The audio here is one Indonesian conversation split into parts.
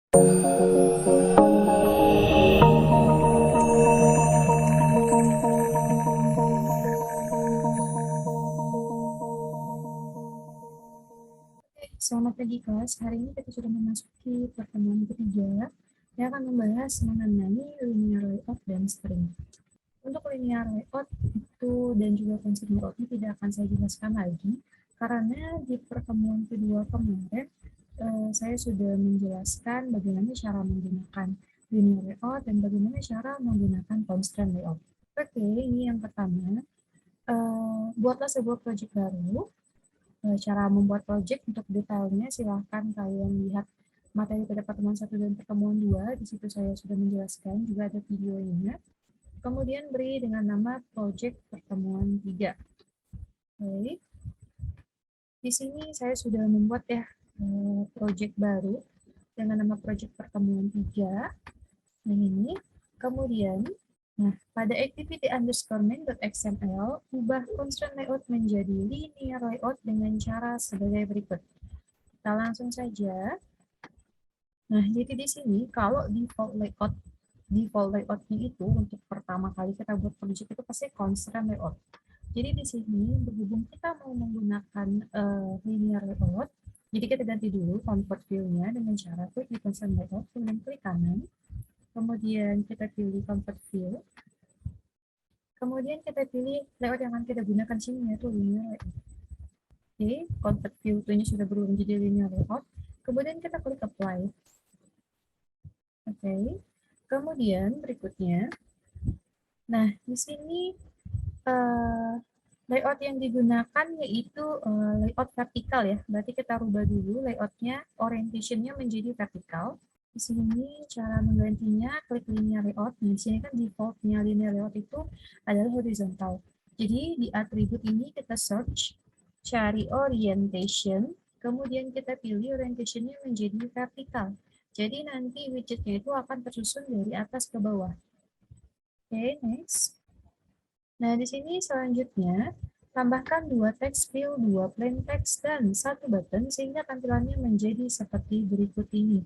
Selamat pagi kelas, hari ini kita sudah memasuki pertemuan ketiga yang akan membahas mengenai linear layout dan string. Untuk linear layout itu dan juga konsep layoutnya tidak akan saya jelaskan lagi, karena di pertemuan kedua kemarin saya sudah menjelaskan bagaimana cara menggunakan linear layout dan bagaimana cara menggunakan constraint layout. Oke, ini yang pertama, buatlah sebuah project baru. Cara membuat project untuk detailnya silahkan kalian lihat materi pada pertemuan 1 dan pertemuan 2. Di situ saya sudah menjelaskan, juga ada videonya. Kemudian beri dengan nama project pertemuan 3. Oke. Di sini saya sudah membuat ya project baru dengan nama project pertemuan 3. Nah ini. Kemudian nah, pada activity underscore main.xml, ubah constraint layout menjadi linear layout dengan cara sebagai berikut. Kita langsung saja. Nah, jadi di sini kalau default layoutnya itu untuk pertama kali kita buat project itu pasti constraint layout. Jadi di sini berhubung kita mau menggunakan linear layout, jadi kita ganti dulu convert view-nya dengan cara klik di constraint layout, kemudian klik kanan, kemudian kita pilih convert view, kemudian kita pilih layout yang akan kita gunakan sini yaitu linear layout. Oke, convert view-nya sudah berubah menjadi linear layout, kemudian kita klik apply. Oke, kemudian berikutnya, nah di sini layout yang digunakan yaitu layout vertikal ya. Berarti kita rubah dulu layoutnya, orientation-nya menjadi vertikal. Di sini cara menggantinya klik linear layout. Nah, di sini kan default-nya linear layout itu adalah horizontal. Jadi di atribut ini kita search, cari orientation, kemudian kita pilih orientation-nya menjadi vertikal. Jadi nanti widgetnya itu akan tersusun dari atas ke bawah. Oke, next. Nah, di sini selanjutnya, tambahkan 2 text field, 2 plain text, dan 1 button sehingga tampilannya menjadi seperti berikut ini.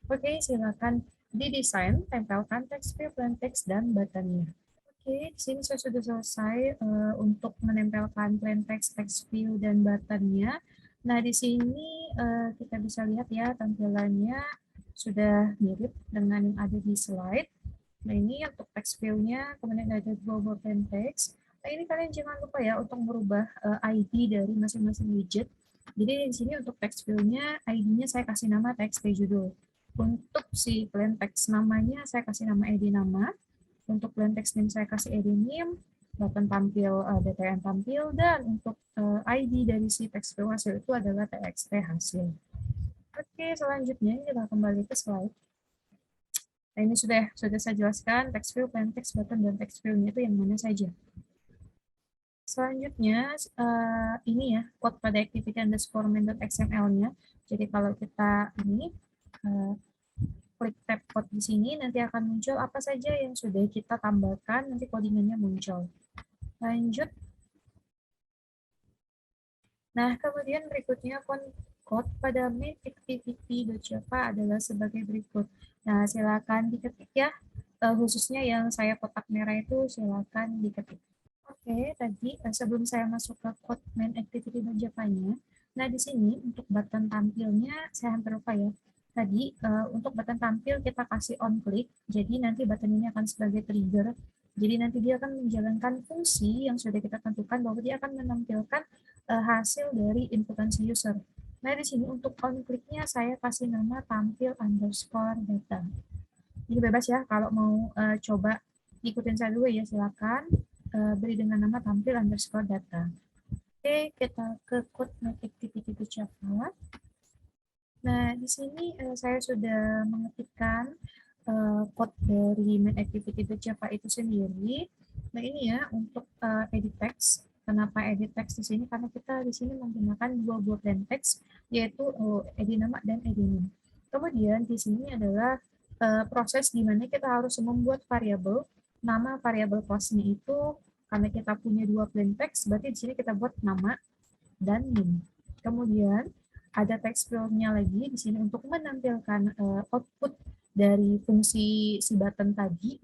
Oke, silakan didesain, tempelkan text field, plain text, dan buttonnya. Oke, di sini saya sudah selesai untuk menempelkan plain text, text field, dan buttonnya. Nah, di sini kita bisa lihat ya tampilannya sudah mirip dengan yang ada di slide. Nah, ini untuk text view-nya, kemudian ada global plain text. Nah, ini kalian jangan lupa ya untuk merubah ID dari masing-masing widget. Jadi di sini untuk text view-nya, ID-nya saya kasih nama text judul. Untuk si plain text namanya, saya kasih nama ID nama. Untuk plain text name, saya kasih ID name. Button tampil, data yang tampil. Dan untuk ID dari si text view hasil itu adalah txt hasil. Oke, selanjutnya kita kembali ke slide. Nah, ini sudah saya jelaskan text field, plain text, button, dan text field-nya itu yang mana saja. Selanjutnya, ini ya, code pada activity underscore main.xml-nya. Jadi kalau kita ini klik tab code di sini, nanti akan muncul apa saja yang sudah kita tambahkan, nanti codingannya muncul. Lanjut. Nah, kemudian berikutnya code pada main activity.java adalah sebagai berikut. Nah, silakan diketik ya. Khususnya yang saya kotak merah itu silakan diketik. Oke, tadi sebelum saya masuk ke code main activity.java-nya, nah di sini untuk button tampilnya saya hampir lupa ya. Tadi untuk button tampil kita kasih on click, jadi nanti button ini akan sebagai trigger. Jadi nanti dia akan menjalankan fungsi yang sudah kita tentukan bahwa dia akan menampilkan hasil dari inputan si user. Nah di sini untuk on click-nya saya kasih nama tampil underscore data. Ini bebas ya kalau mau coba ikutin saya dulu ya silakan beri dengan nama tampil underscore data. Oke, kita ke code main activity to Java. Nah, di sini saya sudah mengetikkan code dari main activity to Java itu sendiri. Nah, ini ya untuk edit text. Kenapa edit text di sini? Karena kita di sini menggunakan dua buah plain text, yaitu id nama dan id name. Kemudian di sini adalah proses di mana kita harus membuat variabel. Nama variabel kelasnya itu karena kita punya dua plain text, berarti di sini kita buat nama dan name. Kemudian ada text field-nya lagi di sini untuk menampilkan output dari fungsi si button tadi.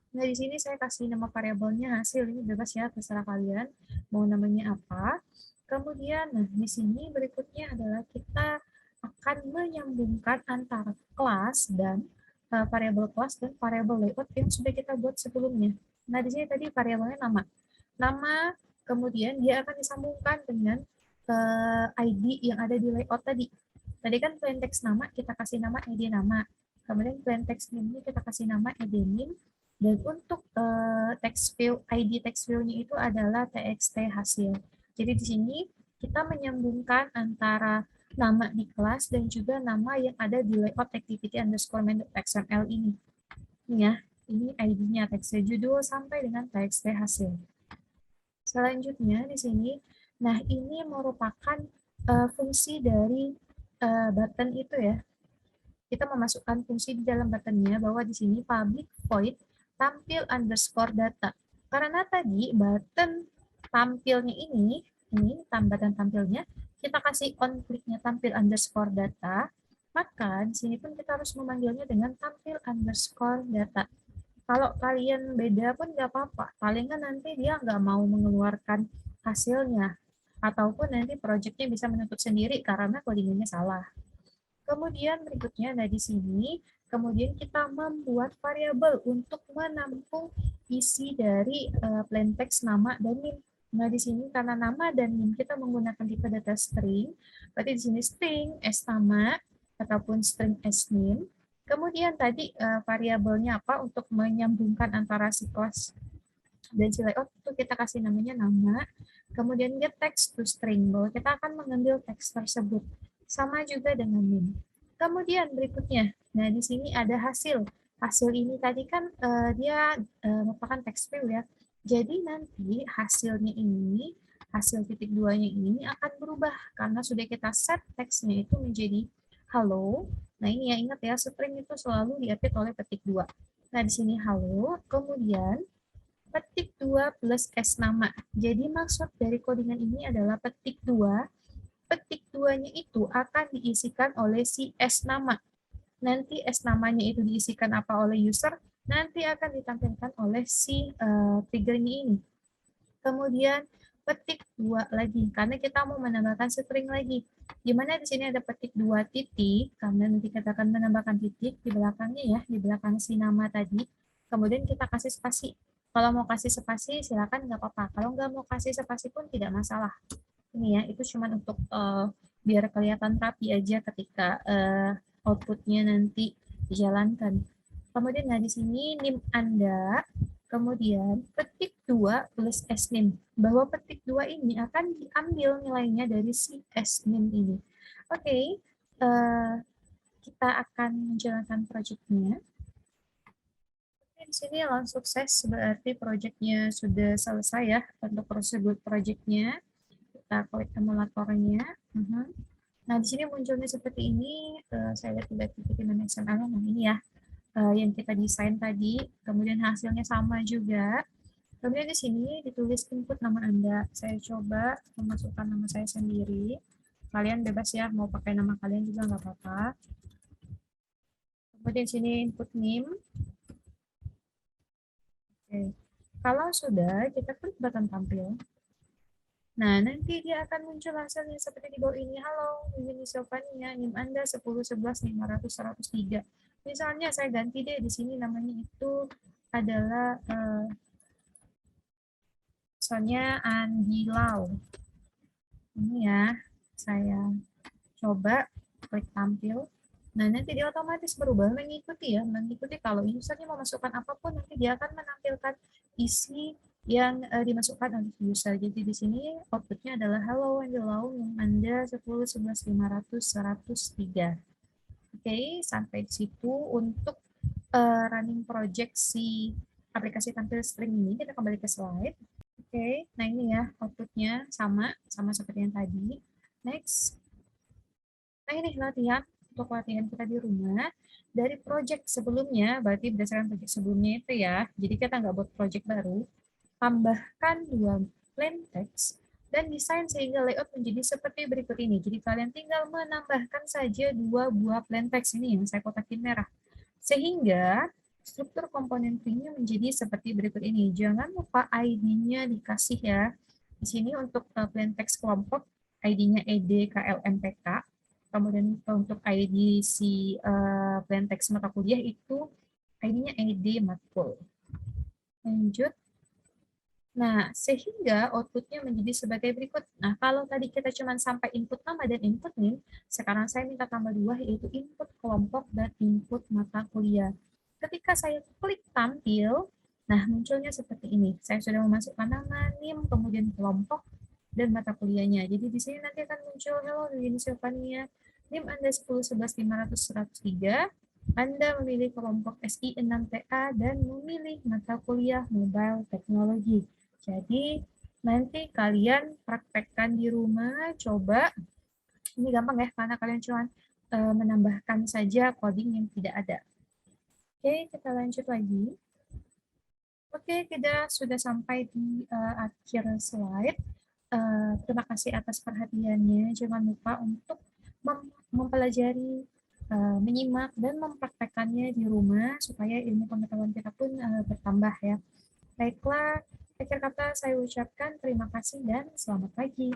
Nah, di sini saya kasih nama variabelnya hasil, ini bebas ya, terserah kalian mau namanya apa. Kemudian, nah di sini berikutnya adalah kita akan menyambungkan antara kelas dan variabel kelas dan variabel layout yang sudah kita buat sebelumnya. Nah, di sini tadi variabelnya nama. Nama, kemudian dia akan disambungkan dengan ID yang ada di layout tadi. Tadi kan plain text nama, kita kasih nama ID nama. Kemudian plain text name-nya kita kasih nama ID name. Dan untuk text field, ID text field-nya itu adalah txt hasil. Jadi di sini kita menyambungkan antara nama di kelas dan juga nama yang ada di layout activity underscore main.xml ini. Ini ya, ini ID-nya text judul sampai dengan txt hasil. Selanjutnya di sini, nah ini merupakan fungsi dari button itu ya. Kita memasukkan fungsi di dalam buttonnya bahwa di sini public void tampil underscore data. Karena tadi button tampilnya ini button tampilnya, kita kasih on kliknya tampil underscore data, maka di sini pun kita harus memanggilnya dengan tampil underscore data. Kalau kalian beda pun nggak apa-apa, palingan nanti dia nggak mau mengeluarkan hasilnya, ataupun nanti projectnya bisa menutup sendiri karena codingannya salah. Kemudian berikutnya, nah di sini, kemudian kita membuat variabel untuk menampung isi dari plain text nama dan NIM. Nah di sini karena nama dan NIM kita menggunakan tipe data string, berarti di sini string s nama ataupun string s NIM. Kemudian tadi variabelnya apa untuk menyambungkan antara si kelas dan si layout itu kita kasih namanya nama. Kemudian get text to string, bahwa kita akan mengambil teks tersebut. Sama juga dengan min. Kemudian berikutnya, nah di sini ada hasil. Hasil ini tadi kan dia merupakan text field ya. Jadi nanti hasilnya ini, hasil titik duanya ini akan berubah karena sudah kita set teksnya itu menjadi halo. Nah ini ya, ingat ya, string itu selalu diupdate oleh petik 2. Nah di sini halo, kemudian petik 2 plus S nama. Jadi maksud dari codingan ini adalah petik 2. Petik 2-nya itu akan diisikan oleh si S nama. Nanti S namanya itu diisikan apa oleh user, nanti akan ditampilkan oleh si triggernya ini. Kemudian petik 2 lagi, karena kita mau menambahkan string lagi. Dimana di sini ada petik 2 titik, karena nanti kita akan menambahkan titik di belakangnya ya, di belakang si nama tadi. Kemudian kita kasih spasi. Kalau mau kasih spasi, silakan nggak apa-apa. Kalau nggak mau kasih spasi pun tidak masalah. Ini ya, itu cuma untuk biar kelihatan rapi aja ketika outputnya nanti dijalankan. Kemudian nah di sini NIM Anda, kemudian petik 2 plus SNIM. Bahwa petik 2 ini akan diambil nilainya dari si SNIM ini. Oke, kita akan menjalankan project-nya. Di sini langsung sukses, berarti project-nya sudah selesai ya untuk prosedur project-nya. Kita klik emulatornya. Nah, di sini munculnya seperti ini. Saya lihat di activity XML. Nah, ini ya yang kita desain tadi. Kemudian hasilnya sama juga. Kemudian di sini ditulis input nama Anda. Saya coba memasukkan nama saya sendiri. Kalian bebas ya, mau pakai nama kalian juga nggak apa-apa. Kemudian di sini input name. Oke. Kalau sudah, kita klik button tampil. Nah, nanti dia akan muncul hasilnya seperti di bawah ini. Halo, ini Sylvania, NIM Anda 10, 11, 500, 103. Misalnya saya ganti deh di sini namanya itu adalah misalnya Andi Lau. Ini ya, saya coba klik tampil. Nah, nanti dia otomatis berubah mengikuti ya, mengikuti kalau usernya memasukkan apapun, nanti dia akan menampilkan isi yang dimasukkan oleh user. Jadi di sini outputnya adalah hello and hello yang Anda 10, 11, 500, 103. Oke, sampai di situ untuk running project si aplikasi tampil string ini. Kita kembali ke slide. Oke, nah ini ya outputnya sama seperti yang tadi. Next. Nah ini latihan untuk latihan kita di rumah dari project sebelumnya, berarti berdasarkan project sebelumnya itu ya. Jadi kita nggak buat project baru. Tambahkan 2 plain text, dan desain sehingga layout menjadi seperti berikut ini. Jadi kalian tinggal menambahkan saja 2 buah plain text ini yang saya kotakin merah. Sehingga struktur komponen tree-nya menjadi seperti berikut ini. Jangan lupa ID-nya dikasih ya. Di sini untuk plain text kelompok, ID-nya EDKLMPK. Kemudian untuk ID si plain text mata kuliah itu ID-nya ED matkul. Lanjut. Nah, sehingga output-nya menjadi sebagai berikut. Nah, kalau tadi kita cuma sampai input nama dan input name, sekarang saya minta tambah 2, yaitu input kelompok dan input mata kuliah. Ketika saya klik tampil, nah munculnya seperti ini. Saya sudah memasukkan nama, NIM, kemudian kelompok, dan mata kuliahnya. Jadi di sini nanti akan muncul, hello, begini Silvania, NIM Anda 1011500103, Anda memilih kelompok SI6TA dan memilih mata kuliah Mobile Technology. Jadi nanti kalian praktekkan di rumah, coba. Ini gampang ya, karena kalian cuma menambahkan saja coding yang tidak ada. Oke, kita lanjut lagi. Oke, kita sudah sampai di akhir slide. Terima kasih atas perhatiannya. Jangan lupa untuk mempelajari, menyimak, dan mempraktekannya di rumah supaya ilmu pengetahuan kita pun bertambah ya. Baiklah, akhir kata saya ucapkan terima kasih dan selamat pagi.